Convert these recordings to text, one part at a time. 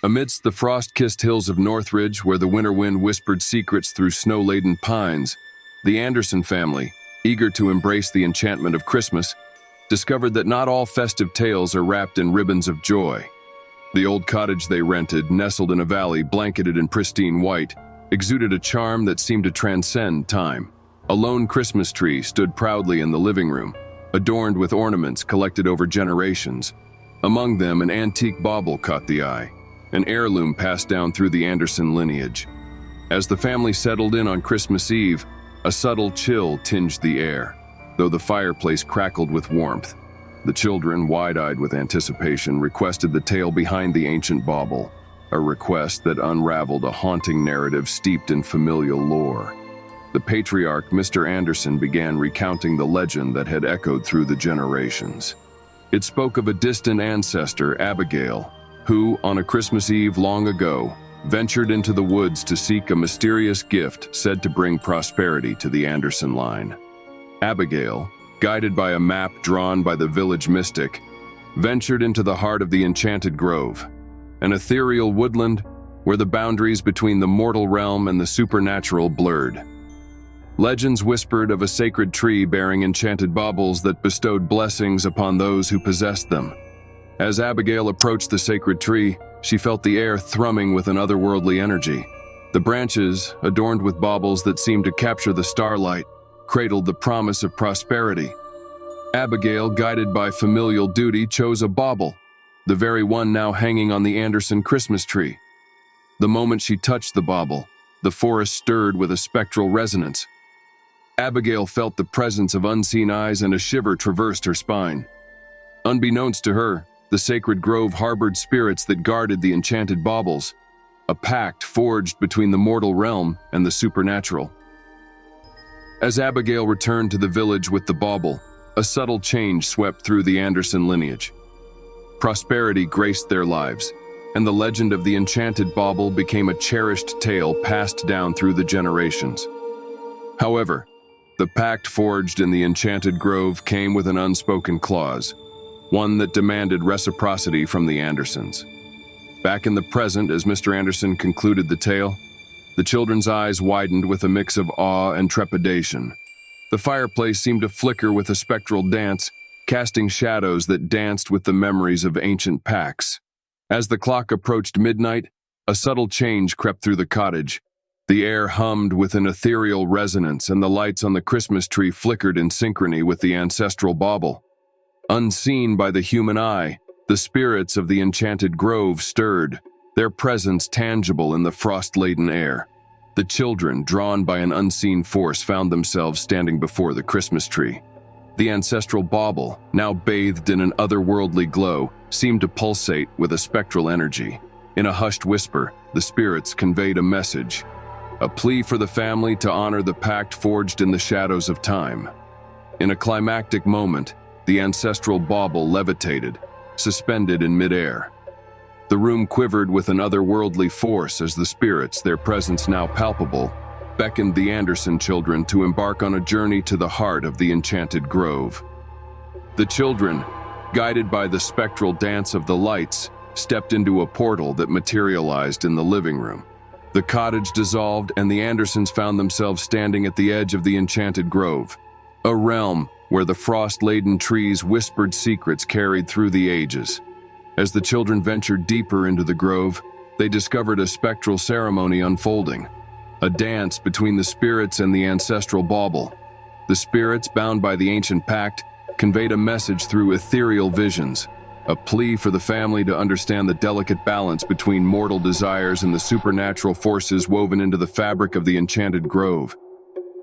Amidst the frost-kissed hills of Northridge, where the winter wind whispered secrets through snow-laden pines, the Anderson family, eager to embrace the enchantment of Christmas, discovered that not all festive tales are wrapped in ribbons of joy. The old cottage they rented, nestled in a valley blanketed in pristine white, exuded a charm that seemed to transcend time. A lone Christmas tree stood proudly in the living room, adorned with ornaments collected over generations. Among them, an antique bauble caught the eye, an heirloom passed down through the Anderson lineage. As the family settled in on Christmas Eve, a subtle chill tinged the air, though the fireplace crackled with warmth. The children, wide-eyed with anticipation, requested the tale behind the ancient bauble, a request that unraveled a haunting narrative steeped in familial lore. The patriarch, Mr. Anderson, began recounting the legend that had echoed through the generations. It spoke of a distant ancestor, Abigail, who, on a Christmas Eve long ago, ventured into the woods to seek a mysterious gift said to bring prosperity to the Anderson line. Abigail, guided by a map drawn by the village mystic, ventured into the heart of the enchanted grove, an ethereal woodland where the boundaries between the mortal realm and the supernatural blurred. Legends whispered of a sacred tree bearing enchanted baubles that bestowed blessings upon those who possessed them. As Abigail approached the sacred tree, she felt the air thrumming with an otherworldly energy. The branches, adorned with baubles that seemed to capture the starlight, cradled the promise of prosperity. Abigail, guided by familial duty, chose a bauble, the very one now hanging on the Anderson Christmas tree. The moment she touched the bauble, the forest stirred with a spectral resonance. Abigail felt the presence of unseen eyes, and a shiver traversed her spine. Unbeknownst to her, the sacred grove harbored spirits that guarded the enchanted baubles, a pact forged between the mortal realm and the supernatural. As Abigail returned to the village with the bauble, a subtle change swept through the Anderson lineage. Prosperity graced their lives, and the legend of the enchanted bauble became a cherished tale passed down through the generations. However, the pact forged in the enchanted grove came with an unspoken clause, one that demanded reciprocity from the Andersons. Back in the present, as Mr. Anderson concluded the tale, the children's eyes widened with a mix of awe and trepidation. The fireplace seemed to flicker with a spectral dance, casting shadows that danced with the memories of ancient pacts. As the clock approached midnight, a subtle change crept through the cottage. The air hummed with an ethereal resonance, and the lights on the Christmas tree flickered in synchrony with the ancestral bauble. Unseen by the human eye, the spirits of the enchanted grove stirred, their presence tangible in the frost-laden air. The children, drawn by an unseen force, found themselves standing before the Christmas tree. The ancestral bauble, now bathed in an otherworldly glow, seemed to pulsate with a spectral energy. In a hushed whisper, the spirits conveyed a message, a plea for the family to honor the pact forged in the shadows of time. In a climactic moment, the ancestral bauble levitated, suspended in midair. The room quivered with an otherworldly force as the spirits, their presence now palpable, beckoned the Anderson children to embark on a journey to the heart of the enchanted grove. The children, guided by the spectral dance of the lights, stepped into a portal that materialized in the living room. The cottage dissolved, and the Andersons found themselves standing at the edge of the enchanted grove, a realm where the frost-laden trees whispered secrets carried through the ages. As the children ventured deeper into the grove, they discovered a spectral ceremony unfolding, a dance between the spirits and the ancestral bauble. The spirits, bound by the ancient pact, conveyed a message through ethereal visions, a plea for the family to understand the delicate balance between mortal desires and the supernatural forces woven into the fabric of the enchanted grove.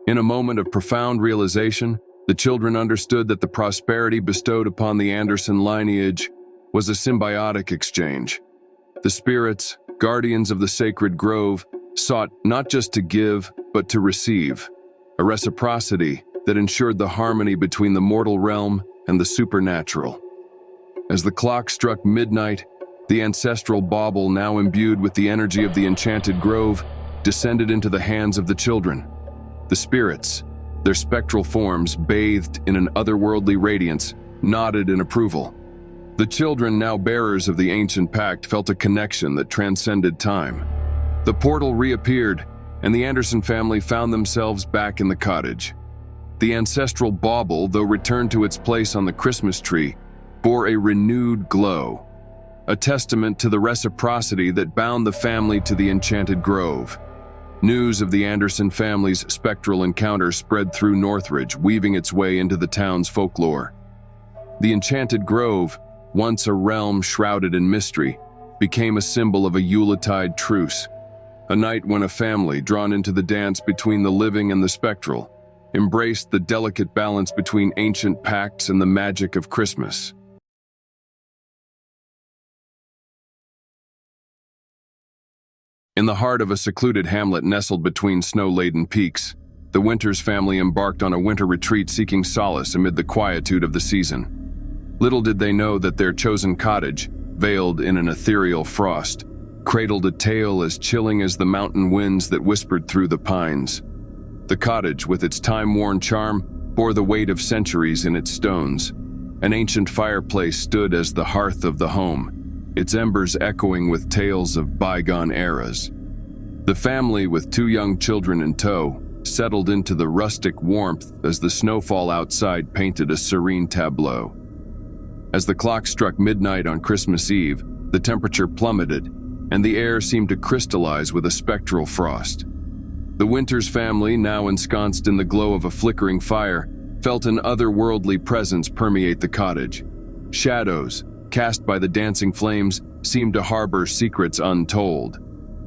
In a moment of profound realization, the children understood that the prosperity bestowed upon the Anderson lineage was a symbiotic exchange. The spirits, guardians of the sacred grove, sought not just to give, but to receive, a reciprocity that ensured the harmony between the mortal realm and the supernatural. As the clock struck midnight, the ancestral bauble, now imbued with the energy of the enchanted grove, descended into the hands of the children. The spirits, their spectral forms bathed in an otherworldly radiance, nodded in approval. The children, now bearers of the ancient pact, felt a connection that transcended time. The portal reappeared, and the Anderson family found themselves back in the cottage. The ancestral bauble, though returned to its place on the Christmas tree, bore a renewed glow, a testament to the reciprocity that bound the family to the enchanted grove. News of the Anderson family's spectral encounter spread through Northridge, weaving its way into the town's folklore. The enchanted grove, once a realm shrouded in mystery, became a symbol of a Yuletide truce, a night when a family, drawn into the dance between the living and the spectral, embraced the delicate balance between ancient pacts and the magic of Christmas. In the heart of a secluded hamlet nestled between snow-laden peaks, the Winters family embarked on a winter retreat seeking solace amid the quietude of the season. Little did they know that their chosen cottage, veiled in an ethereal frost, cradled a tale as chilling as the mountain winds that whispered through the pines. The cottage, with its time-worn charm, bore the weight of centuries in its stones. An ancient fireplace stood as the hearth of the home, its embers echoing with tales of bygone eras. The family, with 2 young children in tow, settled into the rustic warmth as the snowfall outside painted a serene tableau. As the clock struck midnight on Christmas Eve, the temperature plummeted, and the air seemed to crystallize with a spectral frost. The Winters family, now ensconced in the glow of a flickering fire, felt an otherworldly presence permeate the cottage. Shadows, cast by the dancing flames, seemed to harbor secrets untold.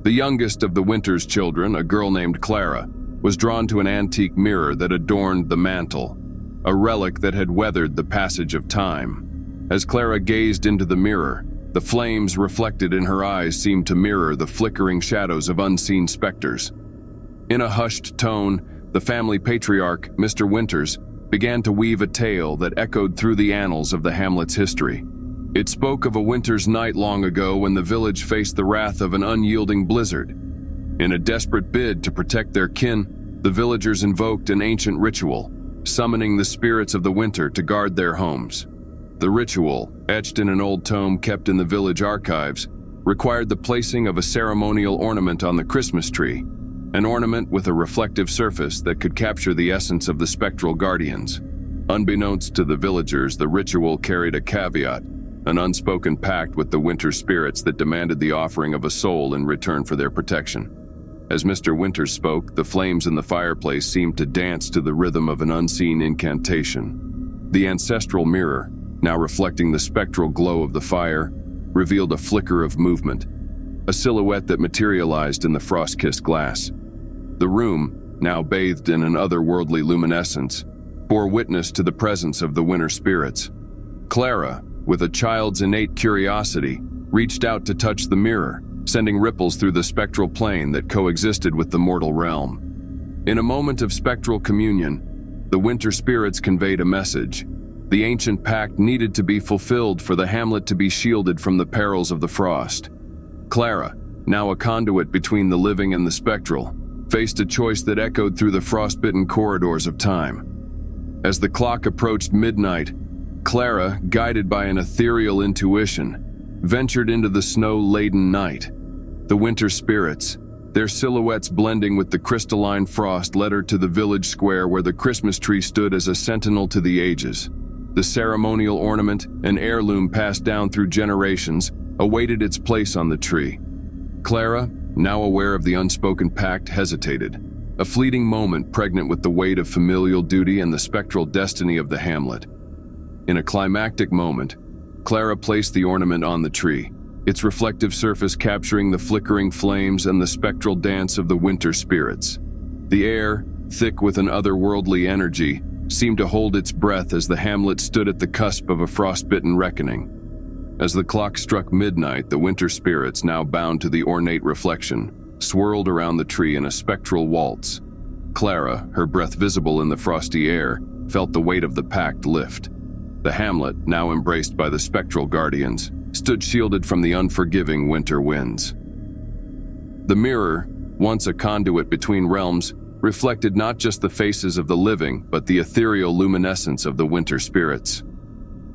The youngest of the Winters children, a girl named Clara, was drawn to an antique mirror that adorned the mantel, a relic that had weathered the passage of time. As Clara gazed into the mirror, the flames reflected in her eyes seemed to mirror the flickering shadows of unseen specters. In a hushed tone, the family patriarch, Mr. Winters, began to weave a tale that echoed through the annals of the hamlet's history. It spoke of a winter's night long ago when the village faced the wrath of an unyielding blizzard. In a desperate bid to protect their kin, the villagers invoked an ancient ritual, summoning the spirits of the winter to guard their homes. The ritual, etched in an old tome kept in the village archives, required the placing of a ceremonial ornament on the Christmas tree, an ornament with a reflective surface that could capture the essence of the spectral guardians. Unbeknownst to the villagers, the ritual carried a caveat, an unspoken pact with the winter spirits that demanded the offering of a soul in return for their protection. As Mr. Winters spoke, the flames in the fireplace seemed to dance to the rhythm of an unseen incantation. The ancestral mirror, now reflecting the spectral glow of the fire, revealed a flicker of movement, a silhouette that materialized in the frost-kissed glass. The room, now bathed in an otherworldly luminescence, bore witness to the presence of the winter spirits. Clara, with a child's innate curiosity, reached out to touch the mirror, sending ripples through the spectral plane that coexisted with the mortal realm. In a moment of spectral communion, the winter spirits conveyed a message. The ancient pact needed to be fulfilled for the hamlet to be shielded from the perils of the frost. Clara, now a conduit between the living and the spectral, faced a choice that echoed through the frostbitten corridors of time. As the clock approached midnight, Clara, guided by an ethereal intuition, ventured into the snow-laden night. The winter spirits, their silhouettes blending with the crystalline frost, led her to the village square where the Christmas tree stood as a sentinel to the ages. The ceremonial ornament, an heirloom passed down through generations, awaited its place on the tree. Clara, now aware of the unspoken pact, hesitated, a fleeting moment pregnant with the weight of familial duty and the spectral destiny of the hamlet. In a climactic moment, Clara placed the ornament on the tree, its reflective surface capturing the flickering flames and the spectral dance of the winter spirits. The air, thick with an otherworldly energy, seemed to hold its breath as the hamlet stood at the cusp of a frostbitten reckoning. As the clock struck midnight, the winter spirits, now bound to the ornate reflection, swirled around the tree in a spectral waltz. Clara, her breath visible in the frosty air, felt the weight of the pact lift. The hamlet, now embraced by the spectral guardians, stood shielded from the unforgiving winter winds. The mirror, once a conduit between realms, reflected not just the faces of the living, but the ethereal luminescence of the winter spirits.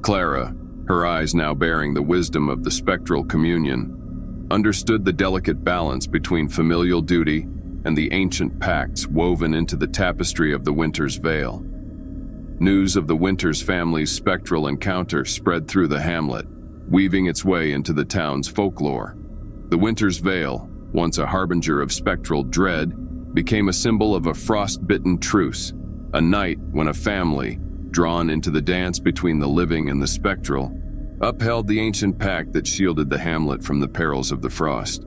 Clara, her eyes now bearing the wisdom of the spectral communion, understood the delicate balance between familial duty and the ancient pacts woven into the tapestry of the Winters Vale. News of the Winters family's spectral encounter spread through the hamlet, weaving its way into the town's folklore. The Winters Vale, once a harbinger of spectral dread, became a symbol of a frost-bitten truce, a night when a family, drawn into the dance between the living and the spectral, upheld the ancient pact that shielded the hamlet from the perils of the frost.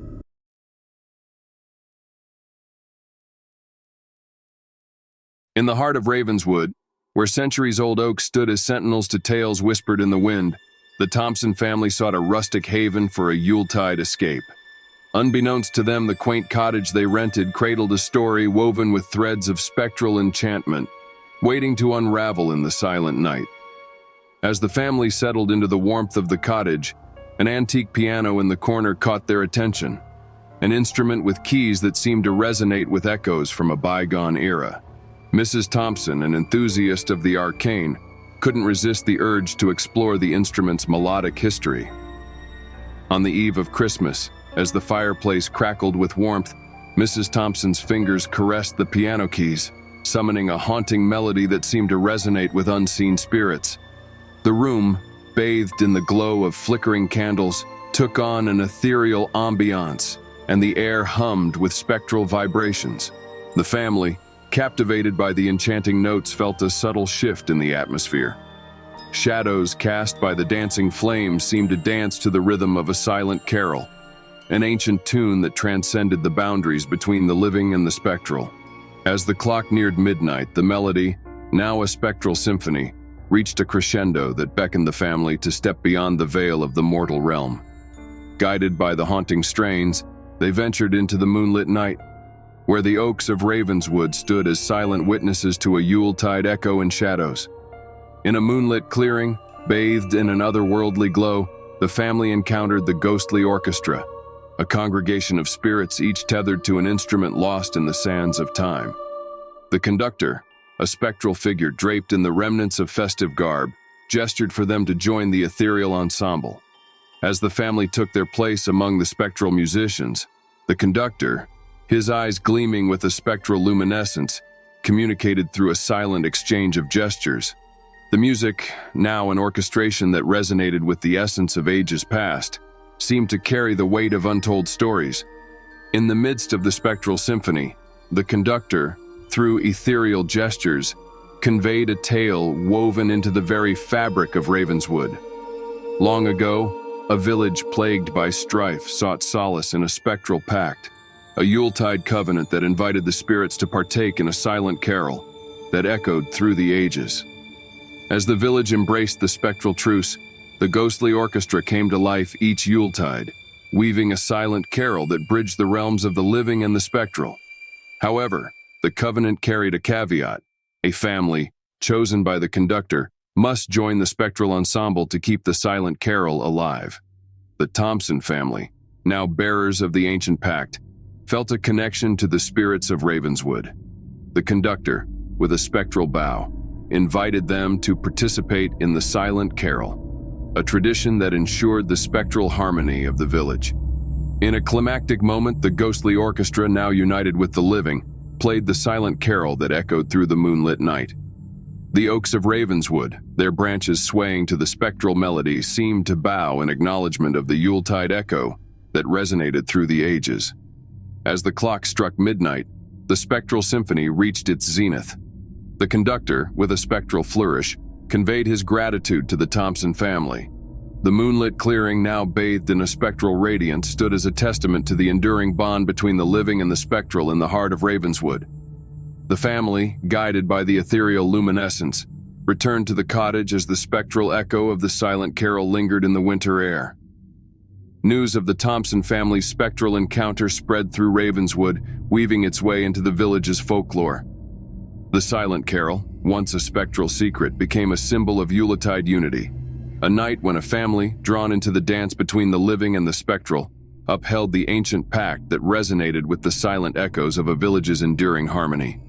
In the heart of Ravenswood, where centuries-old oaks stood as sentinels to tales whispered in the wind, the Thompson family sought a rustic haven for a Yuletide escape. Unbeknownst to them, the quaint cottage they rented cradled a story woven with threads of spectral enchantment, waiting to unravel in the silent night. As the family settled into the warmth of the cottage, an antique piano in the corner caught their attention, an instrument with keys that seemed to resonate with echoes from a bygone era. Mrs. Thompson, an enthusiast of the arcane, couldn't resist the urge to explore the instrument's melodic history. On the eve of Christmas, as the fireplace crackled with warmth, Mrs. Thompson's fingers caressed the piano keys, summoning a haunting melody that seemed to resonate with unseen spirits. The room, bathed in the glow of flickering candles, took on an ethereal ambiance, and the air hummed with spectral vibrations. The family, captivated by the enchanting notes, felt a subtle shift in the atmosphere. Shadows cast by the dancing flames seemed to dance to the rhythm of a silent carol, an ancient tune that transcended the boundaries between the living and the spectral. As the clock neared midnight, the melody, now a spectral symphony, reached a crescendo that beckoned the family to step beyond the veil of the mortal realm. Guided by the haunting strains, they ventured into the moonlit night, where the oaks of Ravenswood stood as silent witnesses to a Yuletide echo in shadows. In a moonlit clearing, bathed in an otherworldly glow, the family encountered the ghostly orchestra, a congregation of spirits each tethered to an instrument lost in the sands of time. The conductor, a spectral figure draped in the remnants of festive garb, gestured for them to join the ethereal ensemble. As the family took their place among the spectral musicians, the conductor, his eyes gleaming with a spectral luminescence, communicated through a silent exchange of gestures. The music, now an orchestration that resonated with the essence of ages past, seemed to carry the weight of untold stories. In the midst of the spectral symphony, the conductor, through ethereal gestures, conveyed a tale woven into the very fabric of Ravenswood. Long ago, a village plagued by strife sought solace in a spectral pact, a Yuletide covenant that invited the spirits to partake in a silent carol that echoed through the ages. As the village embraced the spectral truce, the ghostly orchestra came to life each Yuletide, weaving a silent carol that bridged the realms of the living and the spectral. However, the covenant carried a caveat. A family, chosen by the conductor, must join the spectral ensemble to keep the silent carol alive. The Thompson family, now bearers of the ancient pact, felt a connection to the spirits of Ravenswood. The conductor, with a spectral bow, invited them to participate in the silent carol, a tradition that ensured the spectral harmony of the village. In a climactic moment, the ghostly orchestra, now united with the living, played the silent carol that echoed through the moonlit night. The oaks of Ravenswood, their branches swaying to the spectral melody, seemed to bow in acknowledgement of the Yuletide echo that resonated through the ages. As the clock struck midnight, the spectral symphony reached its zenith. The conductor, with a spectral flourish, conveyed his gratitude to the Thompson family. The moonlit clearing, now bathed in a spectral radiance, stood as a testament to the enduring bond between the living and the spectral in the heart of Ravenswood. The family, guided by the ethereal luminescence, returned to the cottage as the spectral echo of the silent carol lingered in the winter air. News of the Thompson family's spectral encounter spread through Ravenswood, weaving its way into the village's folklore. The silent carol, once a spectral secret, became a symbol of Yuletide unity, a night when a family, drawn into the dance between the living and the spectral, upheld the ancient pact that resonated with the silent echoes of a village's enduring harmony.